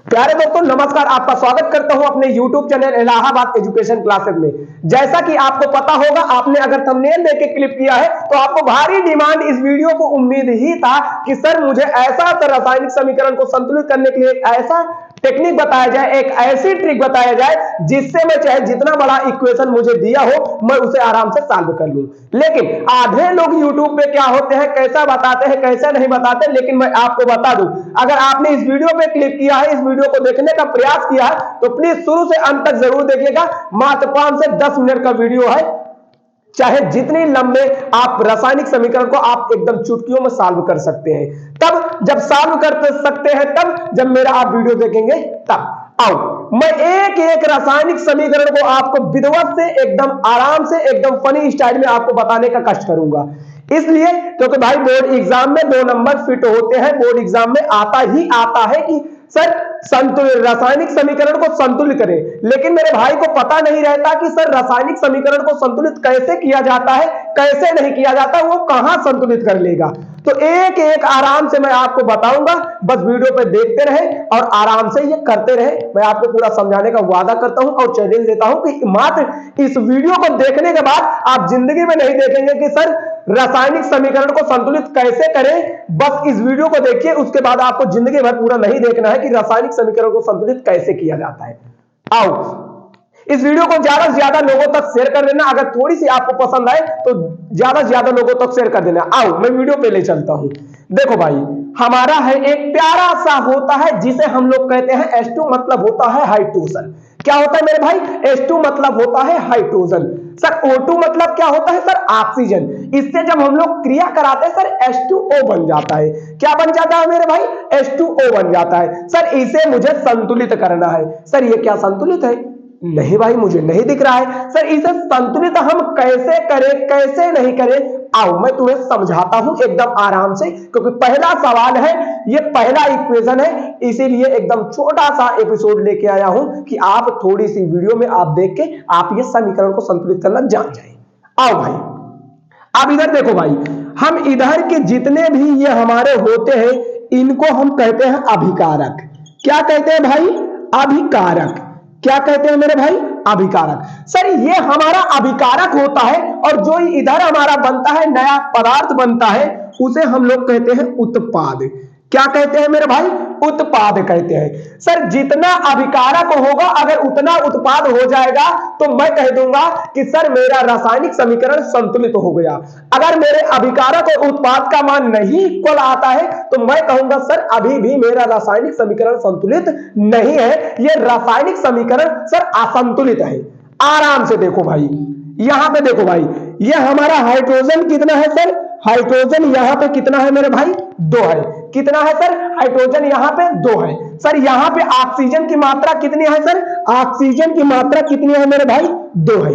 प्यारे दोस्तों नमस्कार, आपका स्वागत करता हूं अपने YouTube channel Allahabad education classes में। जैसा कि आपको पता होगा, आपने अगर थंबनेल देख के क्लिक किया है तो आपको भारी डिमांड इस वीडियो को उम्मीद ही था कि सर मुझे ऐसा रासायनिक समीकरण को संतुलित करने के लिए एक ऐसा टेक्निक बताया जाए, एक ऐसी ट्रिक बताया जाए जिससे मैं चाहे जितना बड़ा इक्वेशन मुझे दिया हो मैं उसे आराम से सॉल्व कर लूं। लेकिन आधे लोग YouTube पे क्या होते हैं, कैसा बताते हैं कैसा नहीं बताते। लेकिन मैं आपको बता दूं, अगर आपने इस वीडियो पे क्लिक किया है, इस वीडियो को देखने का प्रयास किया है, तो प्लीज शुरू से अंत तक जरूर देखिएगा। मात्र 5 से 10 मिनट का वीडियो है, चाहे जितने लंबे आप रासायनिक समीकरण को आप एकदम चुटकियों में सॉल्व कर सकते हैं। तब जब सॉल्व कर सकते हैं, तब जब मेरा आप वीडियो देखेंगे तब। आओ मैं एक एक रासायनिक समीकरण को आपको विधिवत से एकदम आराम से एकदम फनी स्टाइल में आपको बताने का कष्ट करूंगा। इसलिए क्योंकि भाई बोर्ड एग्जाम में 2 नंबर फिट होते हैं, बोर्ड एग्जाम में आता ही आता है कि सर संतुलित रासायनिक समीकरण को संतुलित करें। लेकिन मेरे भाई को पता नहीं रहता कि सर रासायनिक समीकरण को संतुलित कैसे किया जाता है, कैसे नहीं किया जाता, वो कहां संतुलित कर लेगा। तो एक एक आराम से मैं आपको बताऊंगा, बस वीडियो पे देखते रहे और आराम से ये करते रहे। मैं आपको पूरा समझाने का वादा करता हूं और चैलेंज देता हूं कि मात्र इस वीडियो को देखने के बाद आप जिंदगी में नहीं देखेंगे कि सर रासायनिक समीकरण को संतुलित कैसे करें। बस इस वीडियो को देखिए, उसके बाद आपको जिंदगी भर पूरा नहीं देखना है कि रासायनिक समीकरण को संतुलित कैसे किया जाता है। आओ इस वीडियो को ज्यादा से ज्यादा लोगों तक शेयर कर देना। अगर थोड़ी सी आपको पसंद आए तो ज्यादा से ज्यादा लोगों तक शेयर कर देना। आओ मैं वीडियो पे ले चलता हूं। देखो भाई, हमारा है एक प्यारा सा होता है जिसे हम लोग कहते हैं H2, मतलब होता है हाइड्रोजन। क्या होता है मेरे भाई? H2 मतलब होता है हाइड्रोजन। सर O2 मतलब क्या होता है? Sir oxygen. इससे जब हम लोग क्रिया कराते हैं सर H2O बन जाता है। क्या बन जाता है मेरे भाई? H2O बन जाता है। सर इसे मुझे संतुलित करना है। सर ये क्या संतुलित है? नहीं भाई मुझे नहीं दिख रहा है। सर इसे संतुलित हम कैसे करें, कैसे नहीं करें? आओ मैं तुम्हें समझाता हूं एकदम आराम से, क्योंकि पहला सवाल है, ये पहला इक्वेशन है, इसीलिए एकदम छोटा सा एपिसोड लेके आया हूं कि आप थोड़ी सी वीडियो में आप देख के आप ये समीकरण को संतुलित करना जान जाए। आओ भाई अब इधर देखो भाई, हम इधर के जितने भी ये हमारे होते हैं इनको हम कहते हैं अभिकारक। क्या कहते हैं भाई? अभिकारक। क्या कहते हैं मेरे भाई? अभिकारक। सर ये हमारा अभिकारक होता है और जो इधर हमारा बनता है नया पदार्थ बनता है उसे हम लोग कहते हैं उत्पाद। क्या कहते हैं मेरे भाई? उत्पाद कहते हैं। सर जितना अभिकारक होगा अगर उतना उत्पाद हो जाएगा तो मैं कह दूंगा कि सर मेरा रासायनिक समीकरण संतुलित हो गया। अगर मेरे अभिकारक और उत्पाद का मान नहीं इक्वल आता है तो मैं कहूंगा सर अभी भी मेरा रासायनिक समीकरण संतुलित नहीं है, ये रासायनिक समीकरण सर असंतुलित है। आराम से देखो भाई, यहां पे देखो भाई, ये हमारा हाइड्रोजन कितना है सर? हाइड्रोजन यहां पे कितना है मेरे भाई? 2 है। कितना है सर? हाइड्रोजन यहां पे 2 है। सर यहां पे ऑक्सीजन की मात्रा कितनी है सर? ऑक्सीजन की मात्रा कितनी है मेरे भाई? 2 है।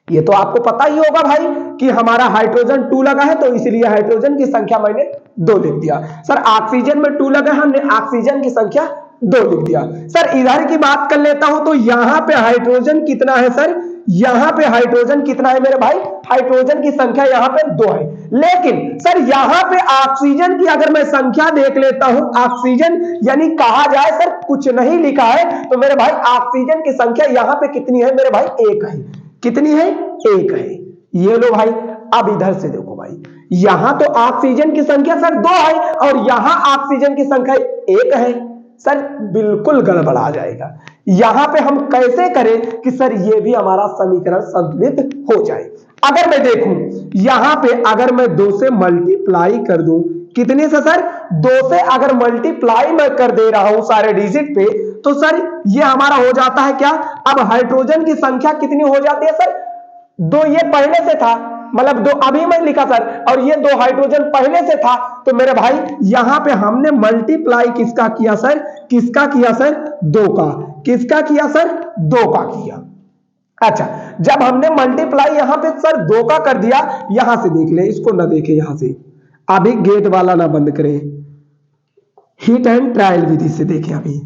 ये तो आपको पता ही होगा भाई कि हमारा हाइड्रोजन 2 लगा है तो इसलिए हाइड्रोजन की संख्या मैंने 2 लिख दिया। सर ऑक्सीजन में 2 लगा, हमने ऑक्सीजन की संख्या 2 लिख दिया। सर इधर की बात कर लेता हूं तो यहां पे हाइड्रोजन कितना है सर? यहां पे हाइड्रोजन कितना है मेरे भाई? हाइड्रोजन की संख्या यहां पे 2 है। लेकिन सर यहां पे ऑक्सीजन की अगर मैं संख्या देख लेता हूं, ऑक्सीजन यानी कहा जाए सर कुछ नहीं लिखा है तो मेरे भाई ऑक्सीजन की संख्या यहां पे कितनी है मेरे भाई? 1 है। कितनी है? 1 है। ये लो भाई, अब इधर से देखो भाई, यहां तो ऑक्सीजन की संख्या सर 2 है और यहां ऑक्सीजन की संख्या 1 है। सर बिल्कुल गड़बड़ा जाएगा। यहां पे हम कैसे करें कि सर ये भी हमारा समीकरण संतुलित हो जाए? अगर मैं देखूं यहां पे अगर मैं 2 से मल्टीप्लाई कर दूं, कितने से सर? 2 से अगर मल्टीप्लाई मैं कर दे रहा हूं सारे डिजिट पे तो सर ये हमारा हो जाता है क्या? अब हाइड्रोजन की संख्या कितनी हो जाती है सर? 2 ये पहले से था, मतलब 2 अभी मैं लिखा सर, और ये 2 हाइड्रोजन पहले से था तो मेरे भाई यहां पे हमने मल्टीप्लाई किसका किया सर? किसका किया सर? 2 का। किसका किया सर? 2 का किया। अच्छा, जब हमने मल्टीप्लाई यहां पे सर 2 का कर दिया, यहां से देख ले, इसको ना देखे यहां से, अभी गेट वाला ना बंद करें, हिट एंड ट्रायल विधि से देखें। अभी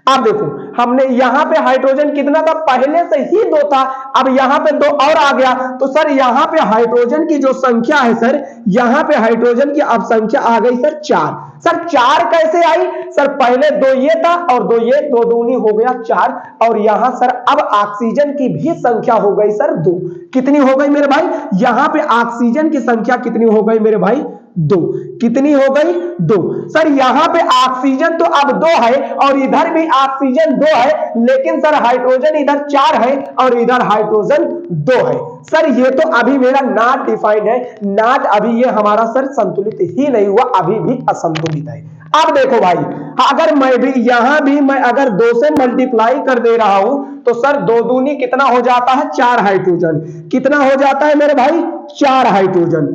आप देखो हमने यहां पे हाइड्रोजन कितना था, पहले से ही 2 था, अब यहां पे 2 और आ गया, तो सर यहां पे हाइड्रोजन की जो संख्या है सर, यहां पे हाइड्रोजन की अब संख्या आ गई सर 4। सर 4 कैसे आई? सर पहले 2 ये था और 2 ये, 2 दूनी हो गया 4, और यहां सर अब ऑक्सीजन की भी संख्या हो गई सर 2। कितनी हो गई मेरे भाई? यहां पे ऑक्सीजन की संख्या कितनी हो गई मेरे भाई? 2। कितनी हो गई? 2। सर यहां पे ऑक्सीजन तो अब 2 है और इधर भी ऑक्सीजन 2 है, लेकिन सर हाइड्रोजन इधर 4 है और इधर हाइड्रोजन 2 है। सर ये तो अभी मेरा नॉट डिफाइंड है, नॉट अभी ये हमारा सर संतुलित ही नहीं हुआ, अभी भी असंतुलित है। अब देखो भाई, अगर मैं भी यहां भी मैं अगर 2 से मल्टीप्लाई कर दे रहा हूं तो सर 2 दूनी कितना हो जाता है? 4 हाइड्रोजन। कितना हो जाता है मेरे भाई? 4 हाइड्रोजन।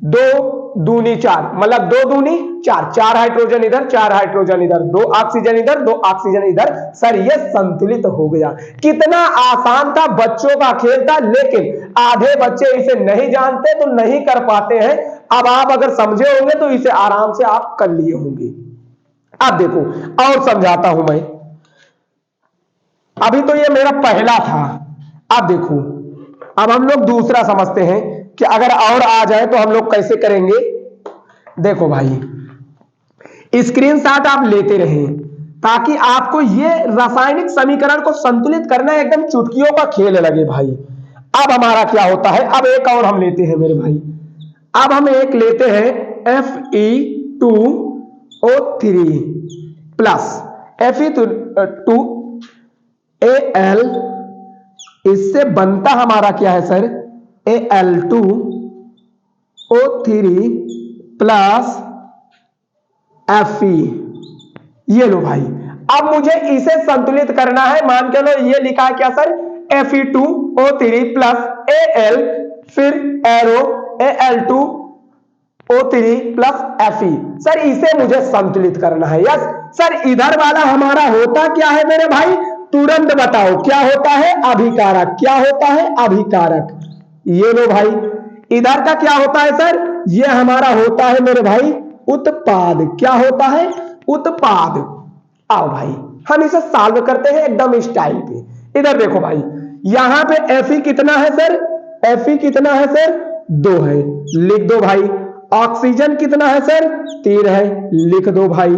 2 दूनी 4 मतलब 2 दूनी 4, 4 हाइड्रोजन इधर, 4 हाइड्रोजन इधर, 2 ऑक्सीजन इधर, 2 ऑक्सीजन इधर। सर ये संतुलित हो गया। कितना आसान था, बच्चों का खेल था, लेकिन आधे बच्चे इसे नहीं जानते तो नहीं कर पाते हैं। अब आप अगर समझे होंगे तो इसे आराम से आप कर लिए होंगे। अब देखो और समझाता हूं मैं, अभी तो ये मेरा पहला था। अब देखो अब हम लोग दूसरा समझते हैं कि अगर और आ जाए तो हम लोग कैसे करेंगे। देखो भाई स्क्रीनशॉट आप लेते रहें ताकि आपको ये रासायनिक समीकरण को संतुलित करना एकदम चुटकियों का खेल लगे भाई। अब हमारा क्या होता है, अब एक और हम लेते हैं मेरे भाई, अब हम एक लेते हैं Fe2O3 प्लस Fe2Al, इससे बनता हमारा क्या है सर? Al2O3 plus Fe। ये लो भाई, अब मुझे इसे संतुलित करना है। मान के लो ये लिखा है क्या सर? Fe2O3 प्लस Al, फिर arrow Al2O3 plus Fe। Sir इसे मुझे संतुलित करना है। यस सर, इधर वाला हमारा होता क्या है मेरे भाई? तुरंत बताओ क्या होता है? अभिकारक। क्या होता है? अभिकारक। ये लो भाई, इधर का क्या होता है सर? ये हमारा होता है मेरे भाई उत्पाद। क्या होता है? उत्पाद। आओ भाई हम इसे सॉल्व करते हैं एकदम स्टाइल पे। इधर देखो भाई, यहां पे Fe कितना है सर? Fe कितना है सर? 2 है, लिख दो भाई। ऑक्सीजन कितना है सर? 3 है, लिख दो भाई।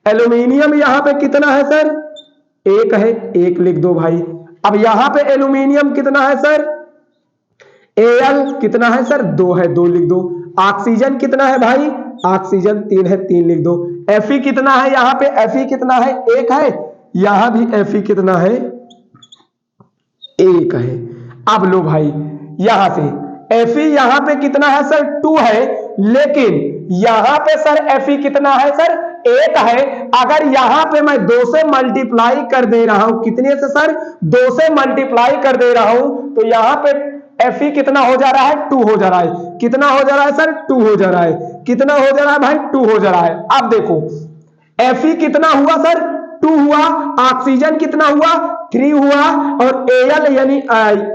एल्यूमिनियम यहां पे कितना है सर? 1 है, 1 लिख दो भाई। अब यहां पे एल्यूमिनियम कितना है सर? Al कितना है सर? 2 है, 2 लिख दो। ऑक्सीजन कितना है भाई? ऑक्सीजन 3 है, 3 लिख दो। Fe कितना है यहां पे? Fe कितना है? 1 है, यहां भी Fe कितना है? 1 है। अब लो भाई यहां से Fe यहां पे कितना है सर? 2 है, लेकिन यहां पे सर Fe कितना है सर? 1 है। अगर यहां पे मैं 2 से मल्टीप्लाई कर दे रहा हूं, कितने से सर? 2 से मल्टीप्लाई कर दे रहा हूं, तो यहां पे Fe कितना हो जा रहा है? 2 हो जा रहा है। कितना हो जा रहा है सर? 2 हो जा रहा है। कितना हो जा रहा है भाई? 2 हो जा रहा है। अब देखो Fe कितना हुआ सर? 2 हुआ। ऑक्सीजन कितना हुआ? 3 हुआ। और Al यानी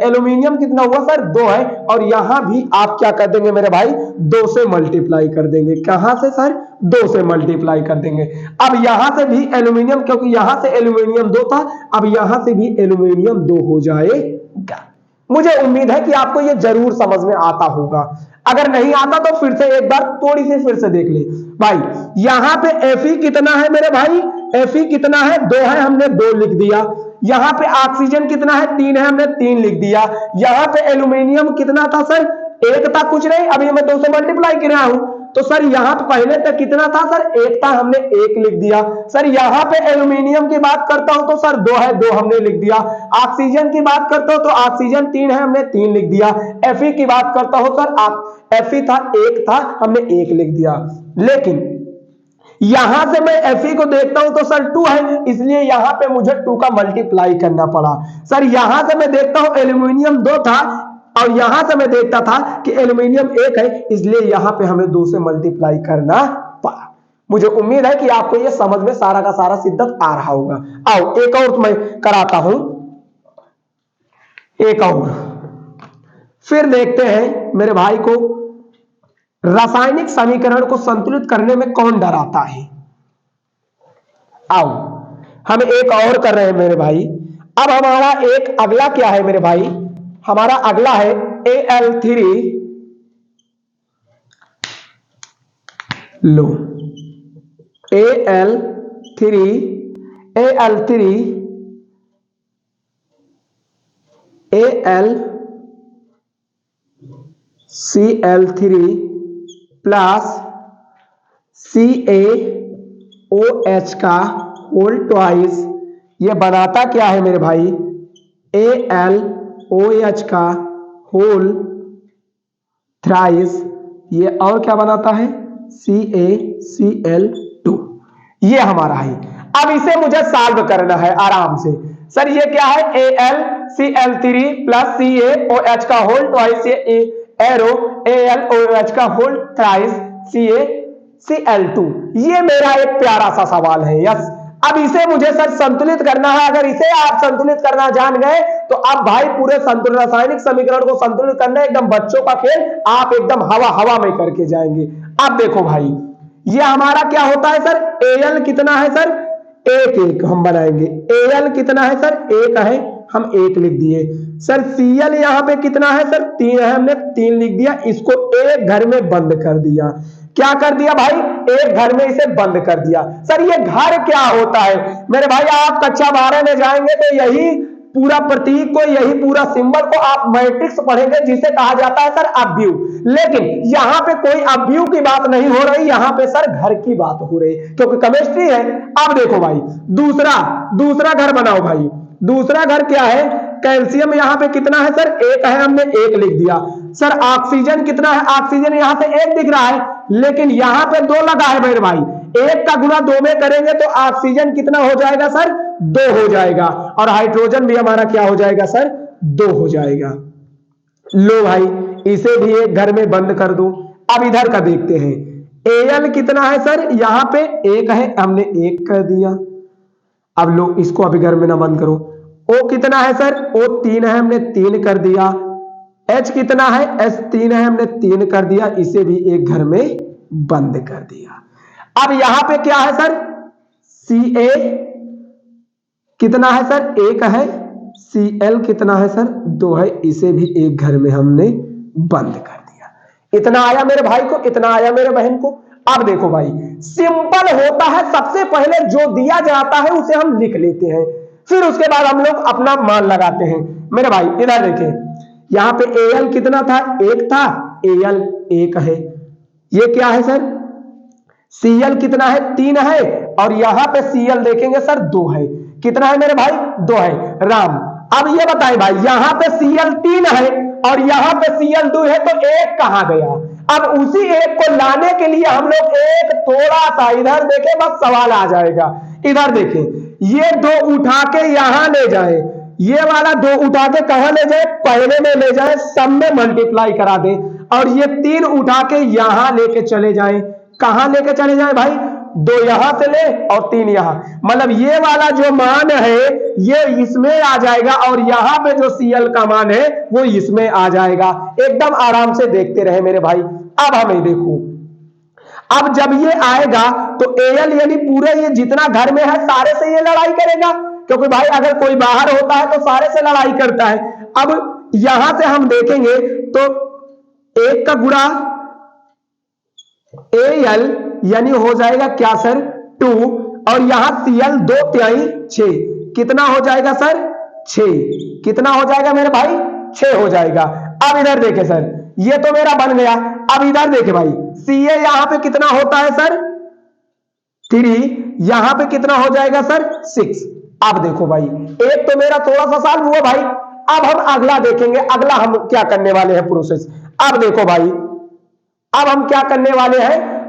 एल्यूमिनियम कितना हुआ सर? 2 है। और यहां भी आप क्या कर देंगे मेरे भाई? 2 से मल्टीप्लाई कर देंगे। कहां से सर? 2 से मल्टीप्लाई कर देंगे। अब यहां से भी एल्यूमिनियम, क्योंकि यहां से एल्यूमिनियम 2 था, अब यहां से भी एल्यूमिनियम 2 हो जाएगा। मुझे उम्मीद है कि आपको यह जरूर समझ में आता होगा। अगर नहीं आता तो फिर से एक बार थोड़ी सी फिर से देख ले भाई। यहां पे Fe कितना है मेरे भाई? Fe कितना है? 2 है, हमने 2 लिख दिया। यहां पे ऑक्सीजन कितना है? 3 है, हमने 3 लिख दिया। यहां पे एल्यूमिनियम कितना था सर? 1 था, कुछ नहीं, अभी मैं 2 से मल्टीप्लाई कर रहा हूं, तो सर यहां पे पहले तक कितना था सर? 1 था, हमने 1 लिख दिया। सर यहां पे एल्यूमिनियम की बात करता हूं तो सर 2 है, 2 हमने लिख दिया। ऑक्सीजन की बात करता हूं तो ऑक्सीजन 3 है, हमने 3 लिख दिया। Fe की बात करता हूं सर, Fe था, 1 था, हमने 1 लिख दिया। लेकिन यहां से मैं Fe को देखता हूं तो सर 2 है, इसलिए यहां पे मुझे 2 का मल्टीप्लाई करना पड़ा। सर यहां से मैं देखता हूं एल्यूमिनियम 2 था, और यहां से मैं देखता था कि एल्यूमिनियम 1 है, इसलिए यहां पे हमें 2 से मल्टीप्लाई करना पड़ा। मुझे उम्मीद है कि आपको यह समझ में सारा का सारा सिद्धांत आ रहा होगा। आओ एक और मैं कराता हूं, एक और फिर देखते हैं मेरे भाई को रासायनिक समीकरण को संतुलित करने में कौन डराता है। आओ हम एक और कर रहे हैं मेरे भाई। अब हमारा एक अगला क्या है मेरे भाई, हमारा अगला है Al3 लो, Al3 Cl3 प्लस CaOH का होल ट्वाइस, ये बनाता क्या है मेरे भाई, AlOH का होल थ्राइस, ये और क्या बनाता है CaCl2, ये हमारा है। अब इसे मुझे सॉल्व करना है आराम से। सर ये क्या है, AlCl3 प्लस CaOH का होल ट्वाइस, ये एरो AlOH का होल थ्राइस CaCl2, ये मेरा एक प्यारा सा सवाल है। यस, अब इसे मुझे सर संतुलित करना है। अगर इसे आप संतुलित करना जान गए तो अब भाई पूरे संतुलित रासायनिक समीकरण को संतुलित करना एकदम बच्चों का खेल, आप एकदम हवा हवा में करके जाएंगे। अब देखो भाई, ये हमारा क्या होता है सर, Al कितना है सर, एक एक हम बनाएंगे। Al कितना है सर, एक है, हम एक लिख दिए। सर Cl यहाँ पे कितना है सर, 3 है, हमने 3 लिख दिया। इसको एक घर में बंद कर दिया। क्या कर दिया भाई, एक घर में इसे बंद कर दिया। सर ये घर क्या होता है मेरे भाई, आप कक्षा 12 में जाएंगे तो यही पूरा प्रतीक को, यही पूरा सिंबल को आप मैट्रिक्स पढ़ेंगे, जिसे कहा जाता है सर अवयव। लेकिन यहां पे कोई अवयव की बात नहीं हो रही, यहां पे सर घर की बात हो रही, क्योंकि केमिस्ट्री है। अब देखो भाई, दूसरा घर बनाओ भाई। दूसरा घर क्या है, कैल्शियम यहाँ पे कितना है सर, एक है, हमने एक लिख दिया। सर ऑक्सीजन कितना है, ऑक्सीजन यहाँ पे एक दिख रहा है, लेकिन यहाँ पे 2 लगा है मेरे भाई। एक का गुना 2 में करेंगे तो ऑक्सीजन कितना हो जाएगा सर, 2 हो जाएगा। और हाइड्रोजन भी हमारा क्या हो जाएगा सर, 2 हो जाएगा। लो भाई, इसे भी एक घर में बंद कर दो। अब इधर का देखते हैं, Al कितना है सर, यहाँ पे एक है, हमने एक कर दिया। अब लो इसको अभी घर में ना बंद करो। O कितना है सर, O 3 है, हमने 3 कर दिया। H कितना है, H 3 है, हमने 3 कर दिया। इसे भी एक घर में बंद कर दिया। अब यहां पे क्या है सर, Ca कितना है सर, 1 है। Cl कितना है सर, 2 है। इसे भी एक घर में हमने बंद कर दिया। इतना आया मेरे भाई को, इतना आया मेरे बहन को। अब देखो भाई, सिंपल होता है, सबसे पहले जो दिया जाता है उसे हम लिख लेते हैं, फिर उसके बाद हम लोग अपना मान लगाते हैं। मेरे भाई इधर देखें, यहां पे Al कितना था, 1 था, Al 1 है। ये क्या है सर, Cl कितना है, 3 है, और यहां पे Cl देखेंगे सर 2 है। कितना है मेरे भाई, 2 है। राम, अब ये बताएं भाई, यहां पे Cl 3 है और यहां पे Cl 2 है, तो 1 कहां गया। अब उसी एक को लाने के लिए हम लोग एक थोड़ा सा इधर देखें, बस सवाल आ जाएगा। इधर देखें, ये 2 उठा के यहां ले जाए, ये वाला 2 उठा के कहां ले जाए, पहले में ले जाए, सब में मल्टीप्लाई करा दे, और ये 3 उठा के यहां लेके चले जाए। कहां लेके चले जाए भाई, 2 यहां से ले और 3 यहां, मतलब ये वाला जो मान है ये इसमें आ जाएगा, और यहां पे जो Cl का मान है वो इसमें आ जाएगा। एकदम आराम से देखते रहे मेरे भाई। अब हमें देखो, अब जब ये आएगा तो Al यानी पूरे ये जितना घर में है सारे से ये लड़ाई करेगा, क्योंकि भाई अगर कोई बाहर होता है तो सारे से लड़ाई करता है। अब यहां से हम देखेंगे तो 1 का गुणा Al यानी हो जाएगा क्या सर, 2, और यहां Cl 2 तिहाई 6, कितना हो जाएगा सर, 6। कितना हो जाएगा मेरे भाई, 6 हो जाएगा। अब इधर देखे सर, ये तो मेरा बन गया। अब इधर देखे भाई, Ca यहां पे कितना होता है सर, 3, यहां पे कितना हो जाएगा सर, 6। अब देखो भाई, एक तो मेरा थोड़ा सा सॉल्व हुआ भाई। अब हम अगला देखेंगे, अगला हम क्या करने वाले हैं प्रोसेस। अब देखो भाई, अब हम क्या करने वाले हैं,